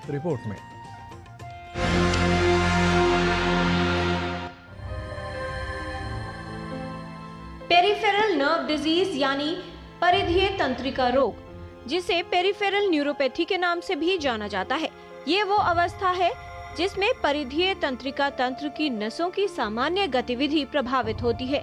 Report में। Peripheral nerve disease यानी परिधीय तंत्रिका रोग, जिसे पेरिफेरल न्यूरोपैथी के नाम से भी जाना जाता है, ये वो अवस्था है जिसमें परिधीय तंत्रिका तंत्र की नसों की सामान्य गतिविधि प्रभावित होती है।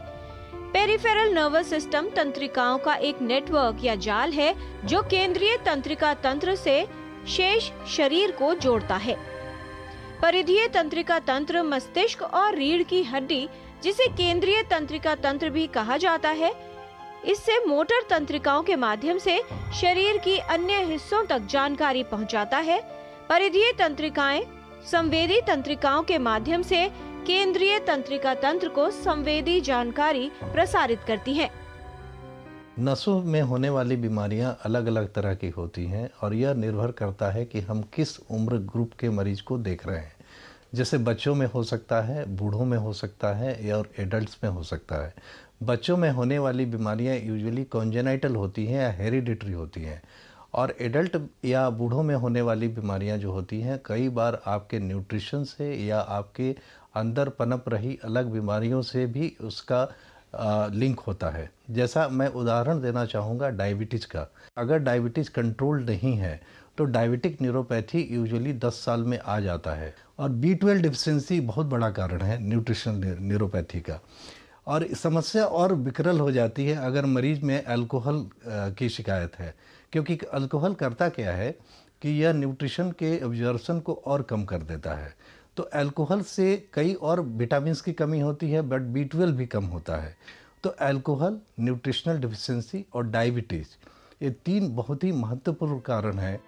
पेरिफेरल नर्वस सिस्टम तंत्रिकाओं का एक नेटवर्क या जाल है जो केंद्रीय तंत्रिका तंत्र से शेष शरीर को जोड़ता है। परिधीय तंत्रिका तंत्र मस्तिष्क और रीढ़ की हड्डी, जिसे केंद्रीय तंत्रिका तंत्र भी कहा जाता है, इससे मोटर तंत्रिकाओं के माध्यम से शरीर की अन्य हिस्सों तक जानकारी पहुंचाता है। परिधीय तंत्रिकाएं संवेदी तंत्रिकाओं के माध्यम से केंद्रीय तंत्रिका तंत्र को संवेदी जानकारी प्रसारित करती हैं। नसों में होने वाली बीमारियां अलग अलग तरह की होती हैं और यह निर्भर करता है कि हम किस उम्र ग्रुप के मरीज को देख रहे हैं। जैसे बच्चों में हो सकता है, बूढ़ों में हो सकता है या और एडल्ट्स में हो सकता है। बच्चों में होने वाली बीमारियां यूजुअली कॉन्जेनाइटल होती हैं या हेरिडिटरी होती हैं, और एडल्ट या बूढ़ों में होने वाली बीमारियां जो होती हैं कई बार आपके न्यूट्रिशन से या आपके अंदर पनप रही अलग बीमारियों से भी उसका लिंक होता है। जैसा मैं उदाहरण देना चाहूँगा डायबिटीज़ का। अगर डायबिटीज़ कंट्रोल नहीं है तो डायबिटिक न्यूरोपैथी यूजुअली 10 साल में आ जाता है, और B12 डिफिशिएंसी बहुत बड़ा कारण है न्यूट्रिशनल न्यूरोपैथी का। और समस्या और विकराल हो जाती है अगर मरीज में अल्कोहल की शिकायत है, क्योंकि अल्कोहल करता क्या है कि यह न्यूट्रिशन के एब्जॉर्प्शन को और कम कर देता है। तो अल्कोहल से कई और विटामिन्स की कमी होती है, बट B12 भी कम होता है। तो अल्कोहल, न्यूट्रिशनल डिफिशिएंसी और डायबिटीज़, ये 3 बहुत ही महत्वपूर्ण कारण हैं।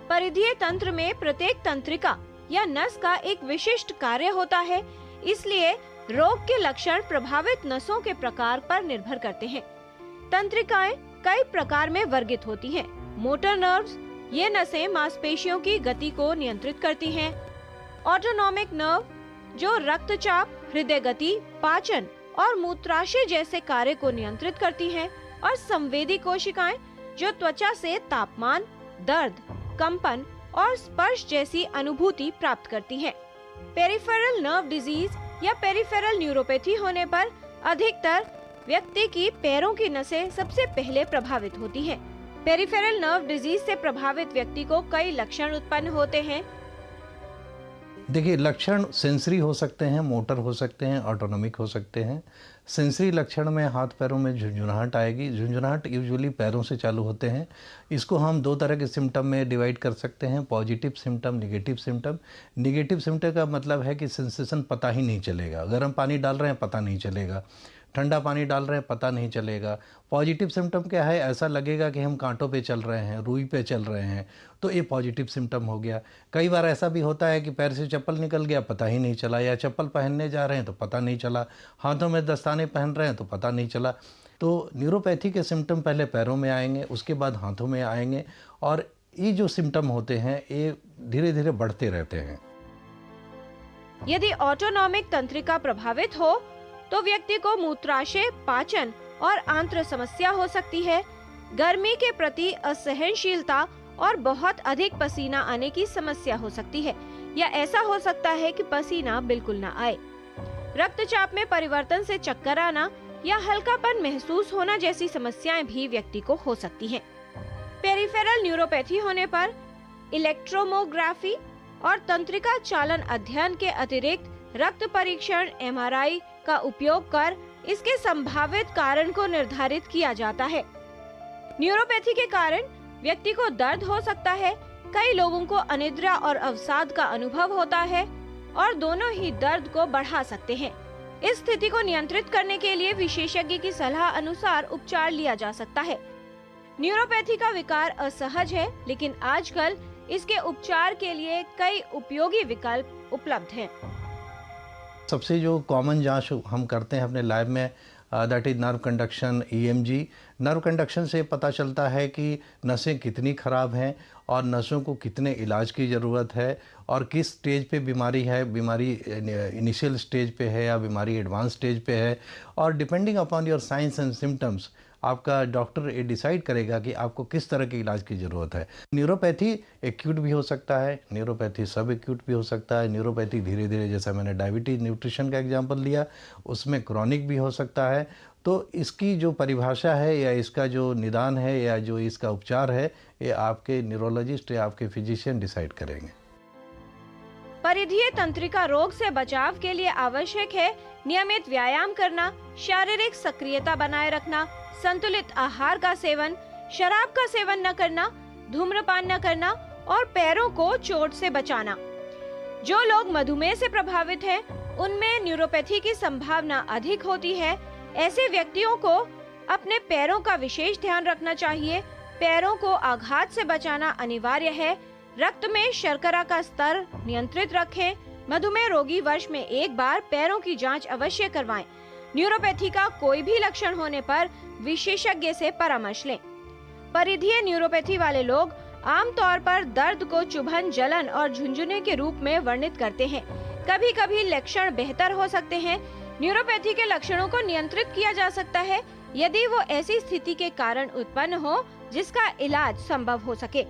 परिधीय तंत्र में प्रत्येक तंत्रिका या नस का एक विशिष्ट कार्य होता है, इसलिए रोग के लक्षण प्रभावित नसों के प्रकार पर निर्भर करते हैं। तंत्रिकाएं कई प्रकार में वर्गित होती हैं। मोटर नर्व्स, ये नसें मांसपेशियों की गति को नियंत्रित करती हैं। ऑटोनॉमिक नर्व, जो रक्तचाप, हृदय गति, पाचन और मूत्राशय जैसे कार्य को नियंत्रित करती हैं। और संवेदी कोशिकाएं, जो त्वचा से तापमान, दर्द, कंपन और स्पर्श जैसी अनुभूति प्राप्त करती हैं। पेरिफेरल नर्व डिजीज या पेरिफेरल न्यूरोपैथी होने पर अधिकतर व्यक्ति की पैरों की नसें सबसे पहले प्रभावित होती हैं। पेरिफेरल नर्व डिजीज से प्रभावित व्यक्ति को कई लक्षण उत्पन्न होते हैं। देखिए, लक्षण सेंसरी हो सकते हैं, मोटर हो सकते हैं, ऑटोनॉमिक हो सकते हैं। सेंसरी लक्षण में हाथ पैरों में झुंझुनाहट आएगी। झुंझुनाहट यूजुअली पैरों से चालू होते हैं। इसको हम 2 तरह के सिम्टम में डिवाइड कर सकते हैं, positive symptom, negative symptom. Negative symptom का मतलब है कि सेंसेशन पता ही नहीं चलेगा। गर्म पानी डाल रहे हैं, पता नहीं चलेगा। ठंडा पानी डाल रहे हैं, पता नहीं चलेगा। पॉजिटिव सिम्टम क्या है? ऐसा लगेगा कि हम कांटों पे चल रहे हैं, रुई पे चल रहे हैं, तो ये पॉजिटिव सिम्टम हो गया। कई बार ऐसा भी होता है कि पैर से चप्पल निकल गया, पता ही नहीं चला, या चप्पल पहनने जा रहे हैं तो पता नहीं चला, हाथों में दस्ताने पहन रहे हैं तो पता नहीं चला। तो न्यूरोपैथी के सिम्टम पहले पैरों में आएंगे, उसके बाद हाथों में आएंगे, और ये जो सिम्टम होते हैं ये धीरे धीरे बढ़ते रहते हैं। यदि ऑटोनॉमिक तंत्रिका प्रभावित हो तो व्यक्ति को मूत्राशय, पाचन और आंत्र समस्या हो सकती है। गर्मी के प्रति असहनशीलता और बहुत अधिक पसीना आने की समस्या हो सकती है, या ऐसा हो सकता है कि पसीना बिल्कुल न आए। रक्तचाप में परिवर्तन से चक्कर आना या हल्कापन महसूस होना जैसी समस्याएं भी व्यक्ति को हो सकती हैं। पेरिफेरल न्यूरोपैथी होने पर इलेक्ट्रोमोग्राफी और तंत्रिका चालन अध्ययन के अतिरिक्त रक्त परीक्षण, MRI का उपयोग कर इसके संभावित कारण को निर्धारित किया जाता है। न्यूरोपैथी के कारण व्यक्ति को दर्द हो सकता है। कई लोगों को अनिद्रा और अवसाद का अनुभव होता है, और दोनों ही दर्द को बढ़ा सकते हैं। इस स्थिति को नियंत्रित करने के लिए विशेषज्ञ की सलाह अनुसार उपचार लिया जा सकता है। न्यूरोपैथी का विकार असहज है, लेकिन आजकल इसके उपचार के लिए कई उपयोगी विकल्प उपलब्ध हैं। सबसे जो कॉमन जांच हम करते हैं अपने लैब में, that is nerve conduction, EMG। Nerve conduction से पता चलता है कि नसें कितनी ख़राब हैं और नसों को कितने इलाज की ज़रूरत है, और किस स्टेज पे बीमारी है, बीमारी इनिशियल स्टेज पे है या बीमारी एडवांस स्टेज पे है। और depending upon your science and symptoms आपका डॉक्टर ये डिसाइड करेगा कि आपको किस तरह के इलाज की ज़रूरत है। न्यूरोपैथी एक्यूट भी हो सकता है, न्यूरोपैथी सब एक्यूट भी हो सकता है, न्यूरोपैथी धीरे धीरे, जैसा मैंने डायबिटीज़ न्यूट्रिशन का एग्जांपल लिया, उसमें क्रॉनिक भी हो सकता है। तो इसकी जो परिभाषा है या इसका जो निदान है या जो इसका उपचार है, ये आपके न्यूरोलॉजिस्ट या आपके फिजिशियन डिसाइड करेंगे। परिधीय तंत्रिका रोग से बचाव के लिए आवश्यक है नियमित व्यायाम करना, शारीरिक सक्रियता बनाए रखना, संतुलित आहार का सेवन, शराब का सेवन न करना, धूम्रपान न करना और पैरों को चोट से बचाना। जो लोग मधुमेह से प्रभावित हैं, उनमें न्यूरोपैथी की संभावना अधिक होती है। ऐसे व्यक्तियों को अपने पैरों का विशेष ध्यान रखना चाहिए। पैरों को आघात से बचाना अनिवार्य है। रक्त में शर्करा का स्तर नियंत्रित रखें। मधुमेह रोगी वर्ष में एक बार पैरों की जांच अवश्य करवाएं। न्यूरोपैथी का कोई भी लक्षण होने पर विशेषज्ञ से परामर्श लें। परिधीय न्यूरोपैथी वाले लोग आमतौर पर दर्द को चुभन, जलन और झुंझुने के रूप में वर्णित करते हैं। कभी कभी लक्षण बेहतर हो सकते हैं। न्यूरोपैथी के लक्षणों को नियंत्रित किया जा सकता है यदि वो ऐसी स्थिति के कारण उत्पन्न हो जिसका इलाज संभव हो सके।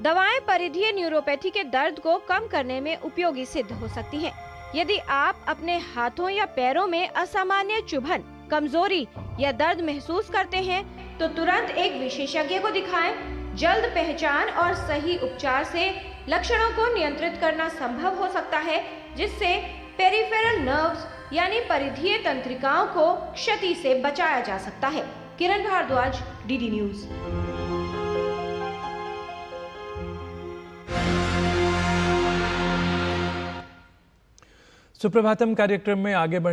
दवाएं परिधीय न्यूरोपैथी के दर्द को कम करने में उपयोगी सिद्ध हो सकती हैं। यदि आप अपने हाथों या पैरों में असामान्य चुभन, कमजोरी या दर्द महसूस करते हैं तो तुरंत एक विशेषज्ञ को दिखाएं। जल्द पहचान और सही उपचार से लक्षणों को नियंत्रित करना संभव हो सकता है, जिससे पेरिफेरल नर्व्स यानी परिधीय तंत्रिकाओं को क्षति से बचाया जा सकता है। किरण भारद्वाज, डीडी न्यूज। सुप्रभातम कार्यक्रम में आगे बढ़े।